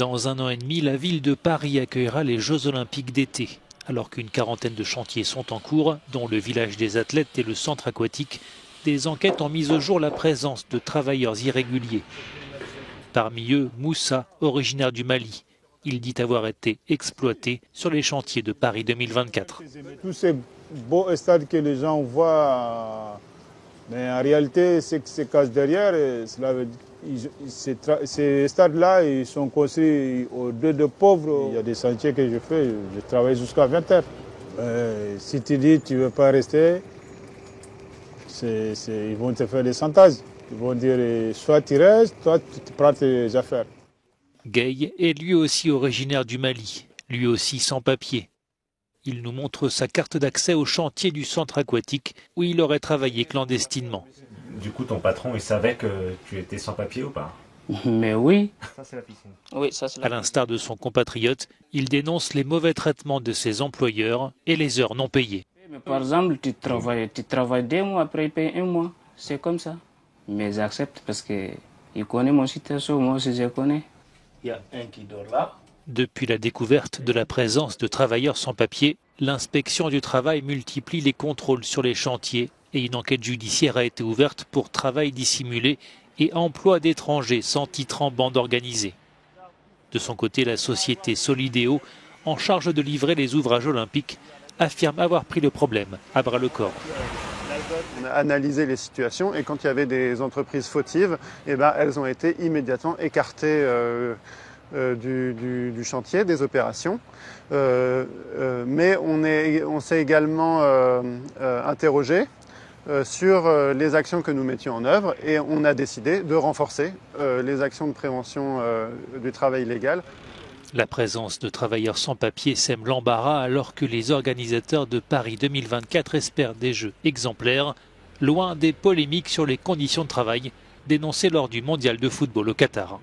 Dans 1 an et demi, la ville de Paris accueillera les Jeux Olympiques d'été. Alors qu'une quarantaine de chantiers sont en cours, dont le village des athlètes et le centre aquatique, des enquêtes ont mis au jour la présence de travailleurs irréguliers. Parmi eux, Moussa, originaire du Mali. Il dit avoir été exploité sur les chantiers de Paris 2024. Tous ces beaux stades que les gens voient, mais en réalité, ce qui se cache derrière, ces stades-là, ils sont construits aux deux de pauvres. Il y a des chantiers que je fais, je travaille jusqu'à 20 heures. Si tu dis que tu ne veux pas rester, ils vont te faire des chantages. Ils vont dire soit tu restes, soit tu prends tes affaires. Gueye est lui aussi originaire du Mali, lui aussi sans papier. Il nous montre sa carte d'accès au chantier du centre aquatique où il aurait travaillé clandestinement. Du coup, ton patron, il savait que tu étais sans papier ou pas? Mais oui. Ça, c'est la piscine. Oui, ça, c'est la À l'instar de son compatriote, il dénonce les mauvais traitements de ses employeurs et les heures non payées. Mais par exemple, tu travailles 2 mois, après ils payent 1 mois. C'est comme ça. Mais j'accepte parce qu'ils connaissent mon situation, moi aussi je connais. Il y a un qui dort là. Depuis la découverte de la présence de travailleurs sans papier, l'inspection du travail multiplie les contrôles sur les chantiers et une enquête judiciaire a été ouverte pour travail dissimulé et emploi d'étrangers sans titre en bande organisée. De son côté, la société Solideo, en charge de livrer les ouvrages olympiques, affirme avoir pris le problème à bras-le-corps. On a analysé les situations et quand il y avait des entreprises fautives, elles ont été immédiatement écartées du chantier, des opérations. Mais on s'est également interrogé sur les actions que nous mettions en œuvre et on a décidé de renforcer les actions de prévention du travail illégal. La présence de travailleurs sans papier sème l'embarras alors que les organisateurs de Paris 2024 espèrent des Jeux exemplaires, loin des polémiques sur les conditions de travail dénoncées lors du mondial de football au Qatar.